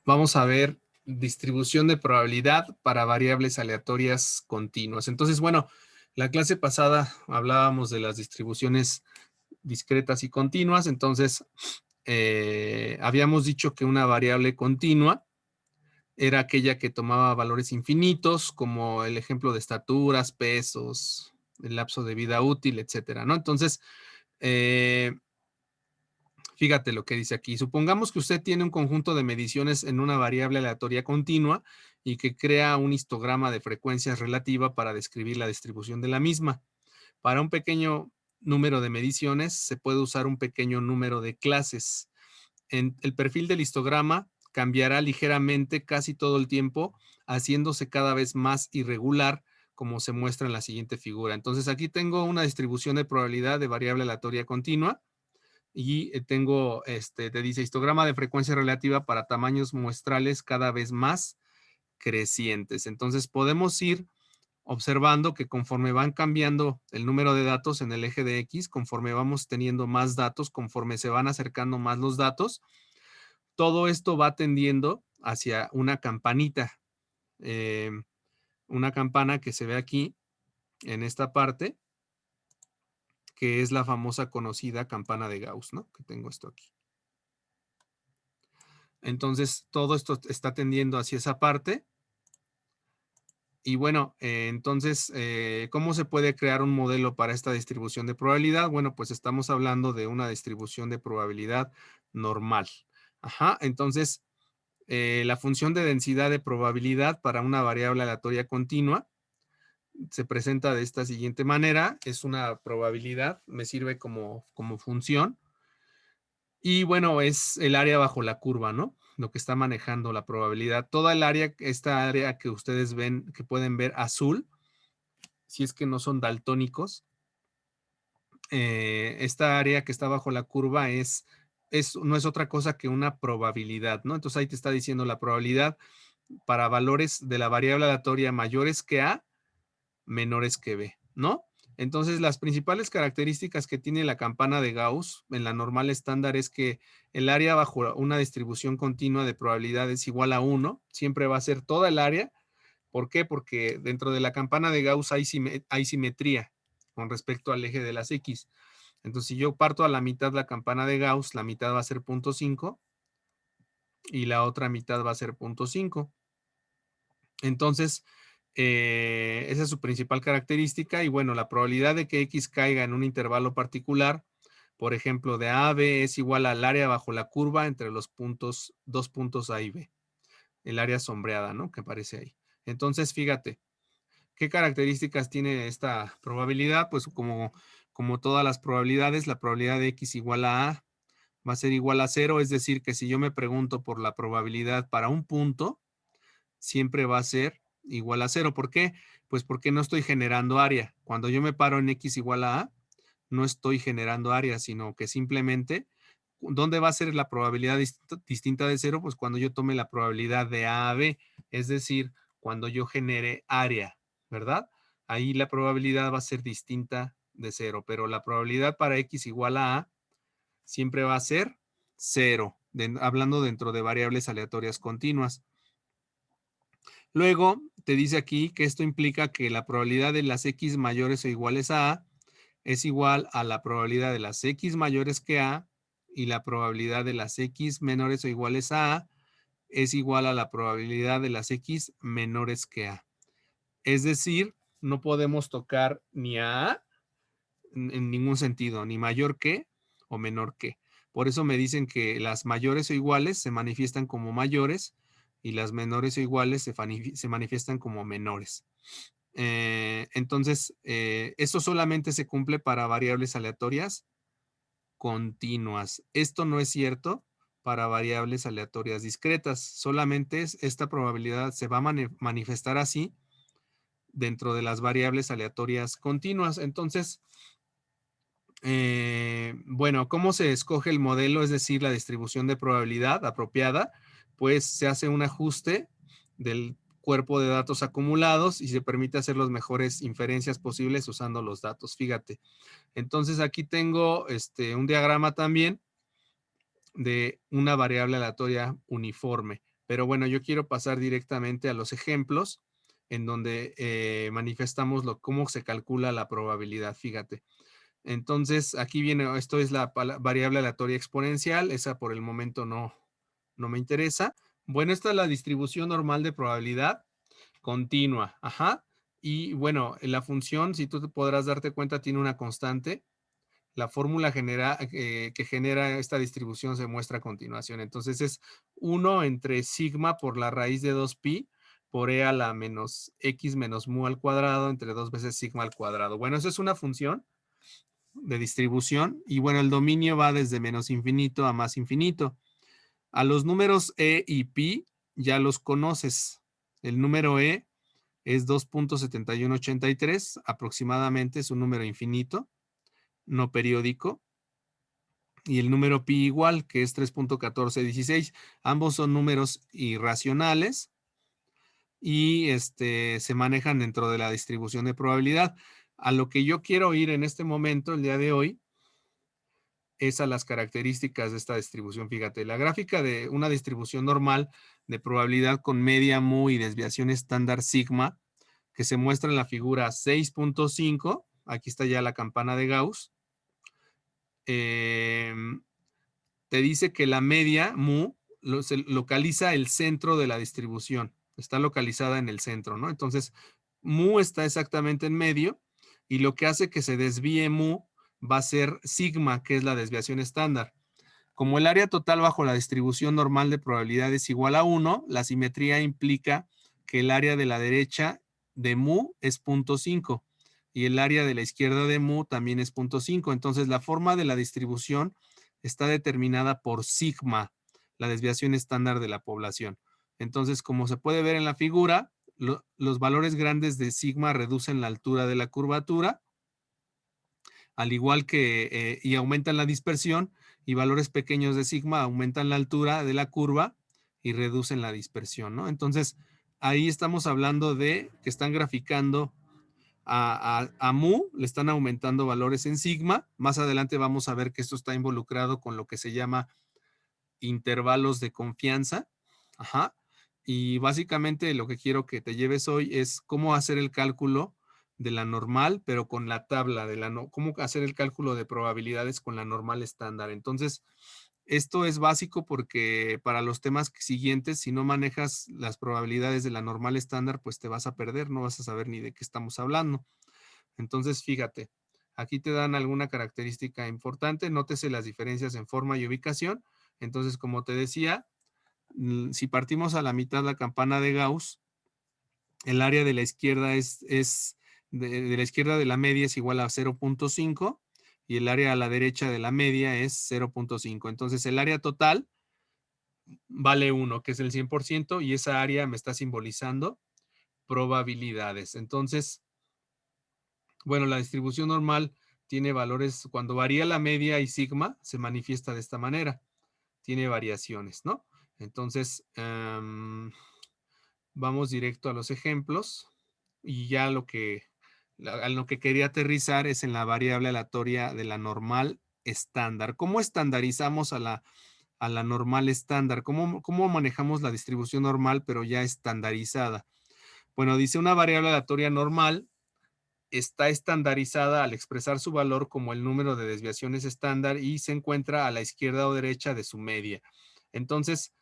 vamos a ver distribución de probabilidad para variables aleatorias continuas. Entonces, bueno, la clase pasada hablábamos de las distribuciones discretas y continuas. Entonces, habíamos dicho que una variable continua era aquella que tomaba valores infinitos, como el ejemplo de estaturas, pesos, el lapso de vida útil, etcétera, ¿no? Entonces, fíjate lo que dice aquí. Supongamos que usted tiene un conjunto de mediciones en una variable aleatoria continua y que crea un histograma de frecuencias relativa para describir la distribución de la misma. Para un pequeño número de mediciones se puede usar un pequeño número de clases. El perfil del histograma cambiará ligeramente casi todo el tiempo, haciéndose cada vez más irregular, como se muestra en la siguiente figura. Entonces, aquí tengo una distribución de probabilidad de variable aleatoria continua y tengo, te dice histograma de frecuencia relativa para tamaños muestrales cada vez más crecientes. Entonces, podemos ir observando que conforme van cambiando el número de datos en el eje de X, conforme vamos teniendo más datos, conforme se van acercando más los datos, todo esto va tendiendo hacia una campanita, eh, una campana que se ve aquí en esta parte, que es la famosa conocida campana de Gauss, ¿no? Que tengo esto aquí. Entonces, todo esto está tendiendo hacia esa parte. Y bueno, entonces, ¿cómo se puede crear un modelo para esta distribución de probabilidad? Bueno, pues estamos hablando de una distribución de probabilidad normal. Ajá, entonces, la función de densidad de probabilidad para una variable aleatoria continua se presenta de esta siguiente manera. Es una probabilidad, me sirve como función. Y bueno, es el área bajo la curva, ¿no? Lo que está manejando la probabilidad. Toda el área, esta área que ustedes ven, que pueden ver azul, si es que no son daltónicos, esta área que está bajo la curva no es otra cosa que una probabilidad, ¿no? Entonces ahí te está diciendo la probabilidad para valores de la variable aleatoria mayores que A, menores que B, ¿no? Entonces, las principales características que tiene la campana de Gauss en la normal estándar es que el área bajo una distribución continua de probabilidad es igual a 1, siempre va a ser toda el área. ¿Por qué? Porque dentro de la campana de Gauss hay simetría con respecto al eje de las X. Entonces, si yo parto a la mitad la campana de Gauss, la mitad va a ser 0.5 y la otra mitad va a ser 0.5. Entonces, esa es su principal característica. Y bueno, la probabilidad de que X caiga en un intervalo particular, por ejemplo, de A a B, es igual al área bajo la curva entre los puntos, dos puntos A y B. El área sombreada, ¿no? Que aparece ahí. Entonces, fíjate, ¿qué características tiene esta probabilidad? Pues como todas las probabilidades, la probabilidad de X igual a A va a ser igual a 0, es decir, que si yo me pregunto por la probabilidad para un punto, siempre va a ser igual a 0. ¿Por qué? Pues porque no estoy generando área. Cuando yo me paro en X igual a, no estoy generando área, sino que simplemente, ¿dónde va a ser la probabilidad distinta de 0? Pues cuando yo tome la probabilidad de A a B, es decir, cuando yo genere área, ¿verdad? Ahí la probabilidad va a ser distinta de 0, pero la probabilidad para X igual a siempre va a ser 0, hablando dentro de variables aleatorias continuas. Luego te dice aquí que esto implica que la probabilidad de las X mayores o iguales a A es igual a la probabilidad de las X mayores que A y la probabilidad de las X menores o iguales a A es igual a la probabilidad de las X menores que A. Es decir, no podemos tocar ni a A en ningún sentido, ni mayor que o menor que. Por eso me dicen que las mayores o iguales se manifiestan como mayores y las menores o iguales se manifiestan como menores. Entonces, esto solamente se cumple para variables aleatorias continuas. Esto no es cierto para variables aleatorias discretas. Solamente esta probabilidad se va a manifestar así dentro de las variables aleatorias continuas. Entonces, bueno, ¿cómo se escoge el modelo? Es decir, la distribución de probabilidad apropiada. Pues se hace un ajuste del cuerpo de datos acumulados y se permite hacer las mejores inferencias posibles usando los datos. Fíjate. Entonces aquí tengo un diagrama también de una variable aleatoria uniforme. Pero bueno, yo quiero pasar directamente a los ejemplos en donde manifestamos cómo se calcula la probabilidad, fíjate. Entonces, aquí viene, esto es la variable aleatoria exponencial, esa por el momento no me interesa. Bueno, esta es la distribución normal de probabilidad continua, ajá. Y bueno, la función, si tú te podrás darte cuenta, tiene una constante. La fórmula que genera esta distribución se muestra a continuación. Entonces es 1 entre sigma por la raíz de 2pi por e a la menos x menos mu al cuadrado entre 2 veces sigma al cuadrado. Bueno, eso es una función de distribución y bueno, el dominio va desde menos infinito a más infinito. A los números e y pi ya los conoces. El número e es 2.7183, aproximadamente es un número infinito, no periódico. Y el número pi igual, que es 3.1416. Ambos son números irracionales y se manejan dentro de la distribución de probabilidad. A lo que yo quiero ir en este momento, el día de hoy, es a las características de esta distribución. Fíjate, la gráfica de una distribución normal de probabilidad con media mu y desviación estándar sigma, que se muestra en la figura 6.5, aquí está ya la campana de Gauss, te dice que la media mu se localiza el centro de la distribución, está localizada en el centro, ¿no? Entonces, mu está exactamente en medio y lo que hace que se desvíe mu va a ser sigma, que es la desviación estándar. Como el área total bajo la distribución normal de probabilidad es igual a 1, la simetría implica que el área de la derecha de mu es 0.5 y el área de la izquierda de mu también es 0.5. Entonces, la forma de la distribución está determinada por sigma, la desviación estándar de la población. Entonces, como se puede ver en la figura, los valores grandes de sigma reducen la altura de la curvatura, al igual que, y aumentan la dispersión, y valores pequeños de sigma aumentan la altura de la curva y reducen la dispersión, ¿no? Entonces, ahí estamos hablando de que están graficando a mu, le están aumentando valores en sigma. Más adelante vamos a ver que esto está involucrado con lo que se llama intervalos de confianza. Ajá. Y básicamente lo que quiero que te lleves hoy es cómo hacer el cálculo de la normal, pero con la tabla de cómo hacer el cálculo de probabilidades con la normal estándar. Entonces, esto es básico porque para los temas siguientes, si no manejas las probabilidades de la normal estándar, pues te vas a perder, no vas a saber ni de qué estamos hablando. Entonces, fíjate, aquí te dan alguna característica importante, nótese las diferencias en forma y ubicación. Entonces, como te decía, si partimos a la mitad la campana de Gauss, el área de la izquierda de la izquierda de la media es igual a 0.5 y el área a la derecha de la media es 0.5. Entonces, el área total vale 1, que es el 100%, y esa área me está simbolizando probabilidades. Entonces, bueno, la distribución normal tiene valores, cuando varía la media y sigma, se manifiesta de esta manera. Tiene variaciones, ¿no? Entonces, vamos directo a los ejemplos y ya a lo que quería aterrizar es en la variable aleatoria de la normal estándar. ¿Cómo estandarizamos a la normal estándar? ¿Cómo manejamos la distribución normal pero ya estandarizada? Bueno, dice una variable aleatoria normal está estandarizada al expresar su valor como el número de desviaciones estándar y se encuentra a la izquierda o derecha de su media. Entonces,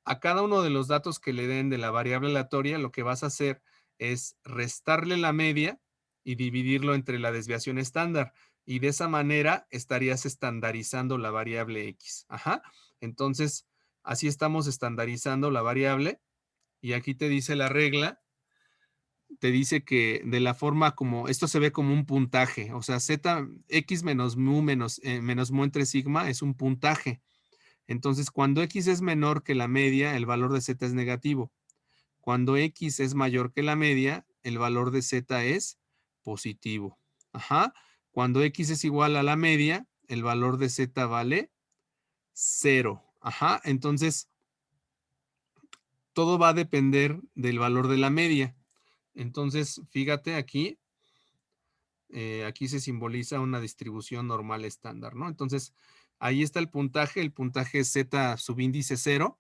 a cada uno de los datos que le den de la variable aleatoria, lo que vas a hacer es restarle la media y dividirlo entre la desviación estándar. Y de esa manera estarías estandarizando la variable X. Ajá. Entonces, así estamos estandarizando la variable. Y aquí te dice la regla, te dice que de la forma como, esto se ve como un puntaje, o sea, z, x menos mu menos mu entre sigma es un puntaje. Entonces, cuando x es menor que la media, el valor de z es negativo. Cuando x es mayor que la media, el valor de z es positivo. Ajá. Cuando x es igual a la media, el valor de z vale 0. Ajá. Entonces, todo va a depender del valor de la media. Entonces, fíjate aquí, aquí se simboliza una distribución normal estándar, ¿no? Entonces, ahí está el puntaje es z subíndice 0.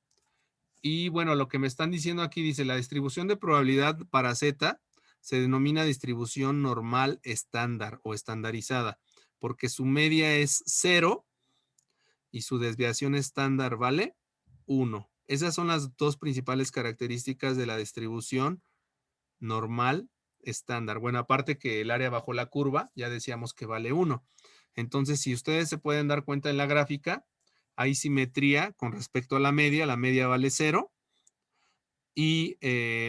Y bueno, lo que me están diciendo aquí dice, la distribución de probabilidad para Z se denomina distribución normal estándar o estandarizada, porque su media es 0 y su desviación estándar vale 1. Esas son las dos principales características de la distribución normal estándar. Bueno, aparte que el área bajo la curva, ya decíamos que vale 1. Entonces, si ustedes se pueden dar cuenta en la gráfica, hay simetría con respecto a la media vale 0 y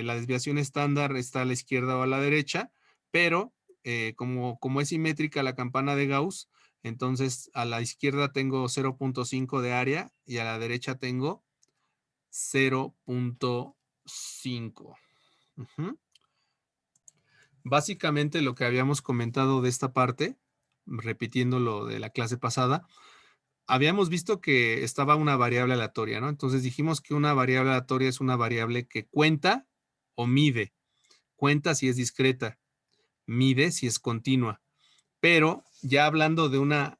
la desviación estándar está a la izquierda o a la derecha, pero como es simétrica la campana de Gauss, entonces a la izquierda tengo 0.5 de área y a la derecha tengo 0.5. Básicamente lo que habíamos comentado de esta parte, repitiendo lo de la clase pasada, habíamos visto que estaba una variable aleatoria, ¿no? Entonces dijimos que una variable aleatoria es una variable que cuenta o mide. Cuenta si es discreta, mide si es continua. Pero ya hablando de una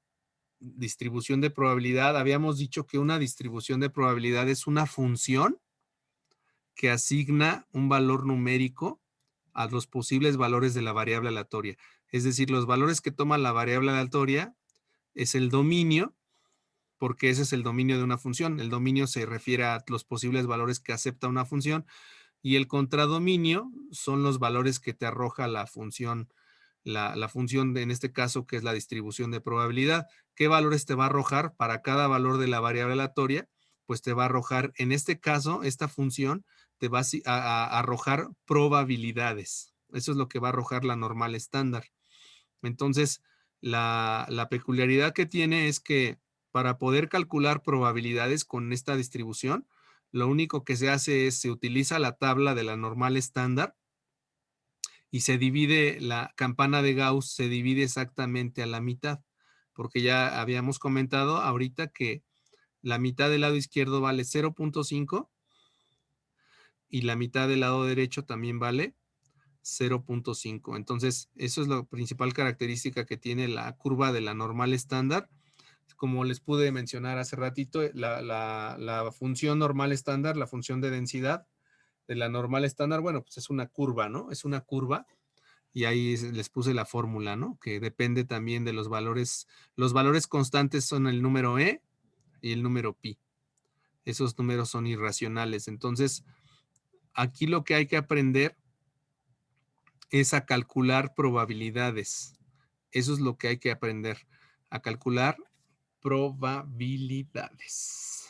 distribución de probabilidad, habíamos dicho que una distribución de probabilidad es una función que asigna un valor numérico a los posibles valores de la variable aleatoria. Es decir, los valores que toma la variable aleatoria es el dominio, porque ese es el dominio de una función. El dominio se refiere a los posibles valores que acepta una función y el contradominio son los valores que te arroja la función, la función en este caso que es la distribución de probabilidad. ¿Qué valores te va a arrojar para cada valor de la variable aleatoria? Pues te va a arrojar, en este caso, esta función te va a arrojar probabilidades. Eso es lo que va a arrojar la normal estándar. Entonces, la peculiaridad que tiene es que para poder calcular probabilidades con esta distribución, lo único que se hace es se utiliza la tabla de la normal estándar y se divide la campana de Gauss, se divide exactamente a la mitad, porque ya habíamos comentado ahorita que la mitad del lado izquierdo vale 0.5 y la mitad del lado derecho también vale 0.5. Entonces, eso es la principal característica que tiene la curva de la normal estándar. Como les pude mencionar hace ratito, la función normal estándar, la función de densidad de la normal estándar, bueno, pues es una curva, ¿no? Es una curva y ahí les puse la fórmula, ¿no? Que depende también de los valores. Los valores constantes son el número E y el número pi. Esos números son irracionales. Entonces, aquí lo que hay que aprender es a calcular probabilidades. Eso es lo que hay que aprender, a calcular probabilidades.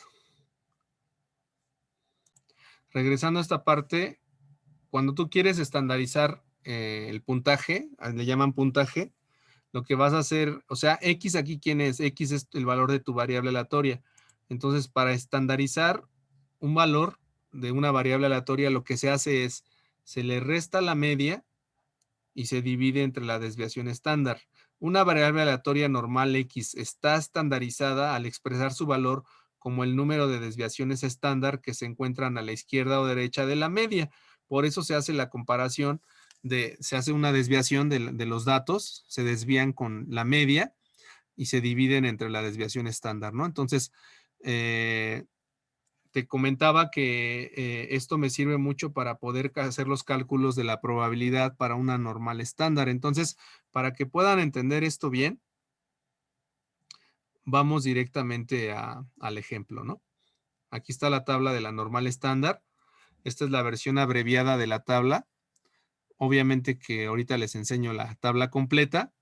Regresando a esta parte, cuando tú quieres estandarizar el puntaje, le llaman puntaje, lo que vas a hacer, o sea, X aquí, ¿quién es? X es el valor de tu variable aleatoria. Entonces, para estandarizar un valor de una variable aleatoria, lo que se hace es, se le resta la media y se divide entre la desviación estándar. Una variable aleatoria normal X está estandarizada al expresar su valor como el número de desviaciones estándar que se encuentran a la izquierda o derecha de la media. Por eso se hace la comparación se hace una desviación de los datos, se desvían con la media y se dividen entre la desviación estándar, ¿no? Entonces, te comentaba que esto me sirve mucho para poder hacer los cálculos de la probabilidad para una normal estándar. Entonces, para que puedan entender esto bien, vamos directamente al ejemplo, ¿no? Aquí está la tabla de la normal estándar. Esta es la versión abreviada de la tabla. Obviamente que ahorita les enseño la tabla completa,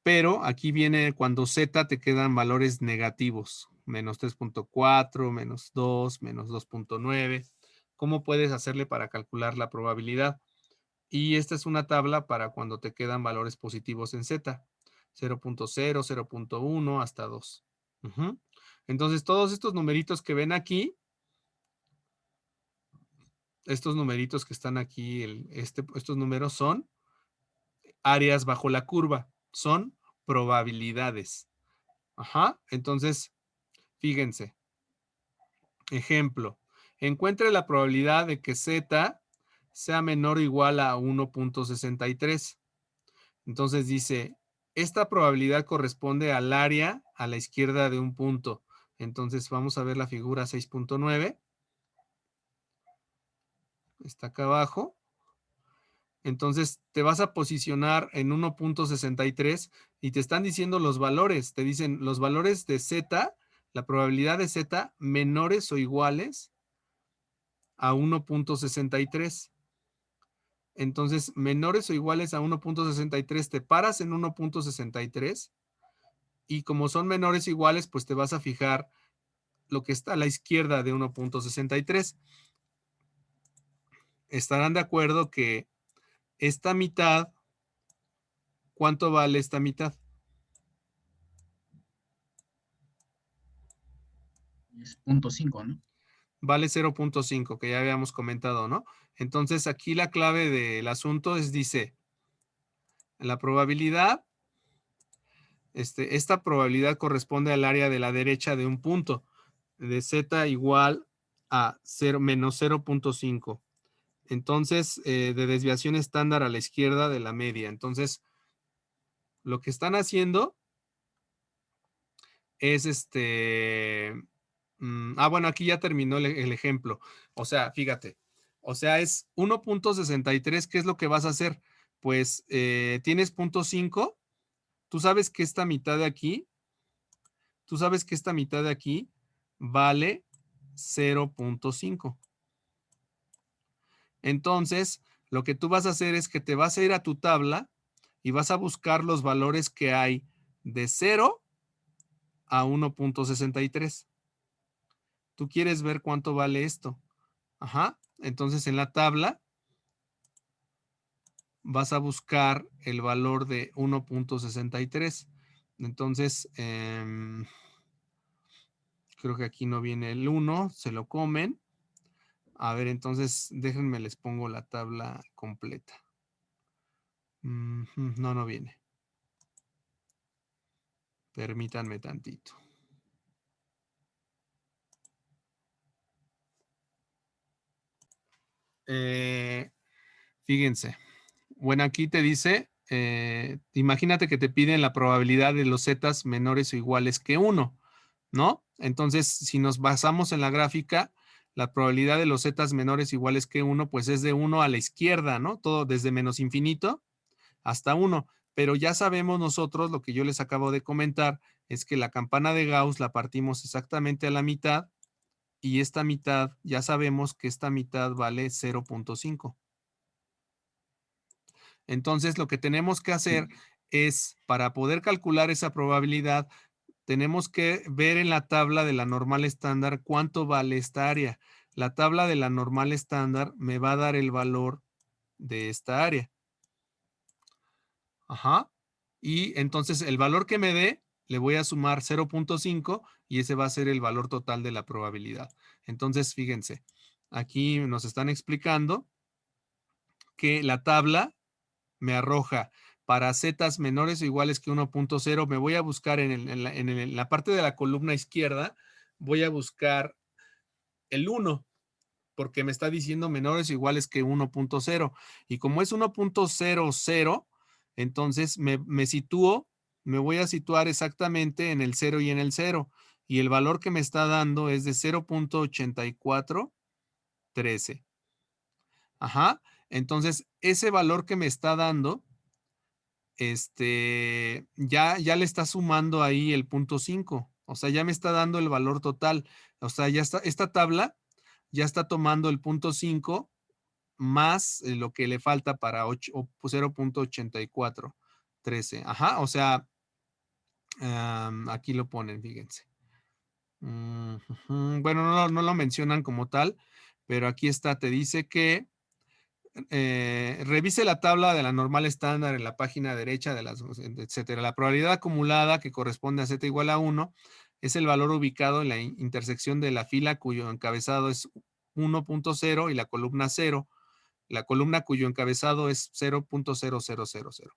pero aquí viene cuando Z te quedan valores negativos, menos 3.4, menos 2, menos 2.9. ¿Cómo puedes hacerle para calcular la probabilidad? Y esta es una tabla para cuando te quedan valores positivos en Z, 0.0, 0.1 hasta 2. Entonces, todos estos numeritos que ven aquí, estos numeritos que están aquí, estos números son áreas bajo la curva, son probabilidades. Entonces, fíjense, ejemplo, encuentre la probabilidad de que Z sea menor o igual a 1.63. Entonces dice, esta probabilidad corresponde al área a la izquierda de un punto. Entonces vamos a ver la figura 6.9. está acá abajo. Entonces te vas a posicionar en 1.63 y te están diciendo los valores. Te dicen los valores de Z, la probabilidad de Z menores o iguales a 1.63. Entonces, menores o iguales a 1.63, te paras en 1.63 y como son menores o iguales, pues te vas a fijar lo que está a la izquierda de 1.63. Estarán de acuerdo que esta mitad, ¿cuánto vale esta mitad? Es 0.5, ¿no? Vale 0.5, que ya habíamos comentado, ¿no? Entonces, aquí la clave del asunto es, dice, la probabilidad, esta probabilidad corresponde al área de la derecha de un punto, de Z igual a 0, menos 0.5. Entonces, de desviación estándar a la izquierda de la media. Entonces, lo que están haciendo es bueno, aquí ya terminó el ejemplo. O sea, fíjate. O sea, es 1.63. ¿Qué es lo que vas a hacer? Pues tienes 0.5. Tú sabes que esta mitad de aquí, vale 0.5. Entonces, lo que tú vas a hacer es que te vas a ir a tu tabla y vas a buscar los valores que hay de 0 a 1.63. Tú quieres ver cuánto vale esto. Ajá. Entonces, en la tabla vas a buscar el valor de 1.63. Entonces, creo que aquí no viene el 1, se lo comen. A ver, entonces déjenme les pongo la tabla completa. No, no viene. Permítanme tantito. Fíjense. Bueno, aquí te dice, imagínate que te piden la probabilidad de los zetas menores o iguales que 1, ¿no? Entonces, si nos basamos en la gráfica, la probabilidad de los zetas menores o iguales que 1, pues es de 1 a la izquierda, ¿no? Todo desde menos infinito hasta 1. Pero ya sabemos nosotros, lo que yo les acabo de comentar, es que la campana de Gauss la partimos exactamente a la mitad y esta mitad, ya sabemos que esta mitad vale 0.5. Entonces, lo que tenemos que hacer Sí. es, para poder calcular esa probabilidad, tenemos que ver en la tabla de la normal estándar cuánto vale esta área. La tabla de la normal estándar me va a dar el valor de esta área. Ajá. Y entonces el valor que me dé, le voy a sumar 0.5 y ese va a ser el valor total de la probabilidad. Entonces, fíjense, aquí nos están explicando que la tabla me arroja para zetas menores o iguales que 1.0. Me voy a buscar en la parte de la columna izquierda, voy a buscar el 1, porque me está diciendo menores o iguales que 1.0. Y como es 1.00, entonces me sitúo, me voy a situar exactamente en el 0 y en el 0. Y el valor que me está dando es de 0.8413. Ajá. Entonces, ese valor que me está dando, ya le está sumando ahí el 0.5. O sea, ya me está dando el valor total. O sea, ya está, esta tabla ya está tomando el 0.5 más lo que le falta para 0.8413. Ajá, o sea, aquí lo ponen, fíjense. Bueno, no lo mencionan como tal, pero aquí está, te dice que revise la tabla de la normal estándar en la página derecha de las, etcétera. La probabilidad acumulada que corresponde a z igual a 1 es el valor ubicado en la intersección de la fila cuyo encabezado es 1.0 y la columna 0. La columna cuyo encabezado es 0.0000.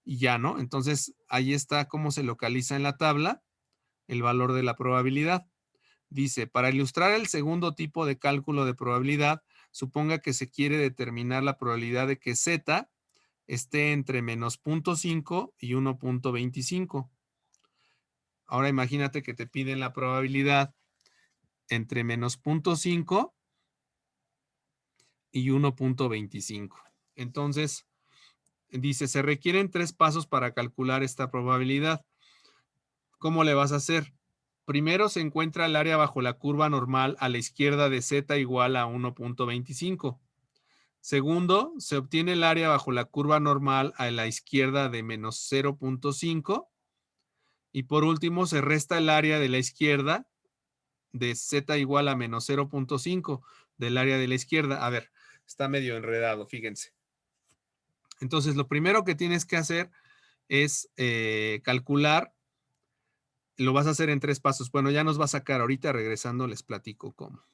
Y ya, ¿no? Entonces, ahí está cómo se localiza en la tabla el valor de la probabilidad. Dice, para ilustrar el segundo tipo de cálculo de probabilidad, suponga que se quiere determinar la probabilidad de que Z esté entre menos 0.5 y 1.25. Ahora imagínate que te piden la probabilidad entre menos 0.5 y 1.25. Entonces, dice, se requieren 3 pasos para calcular esta probabilidad. ¿Cómo le vas a hacer? Primero se encuentra el área bajo la curva normal a la izquierda de z igual a 1.25. Segundo, se obtiene el área bajo la curva normal a la izquierda de menos 0.5. Y por último, se resta el área de la izquierda de z igual a menos 0.5 del área de la izquierda. A ver, está medio enredado, fíjense. Entonces, lo primero que tienes que hacer es calcular. Lo vas a hacer en 3 pasos. Bueno, ya nos va a sacar ahorita, regresando les platico cómo.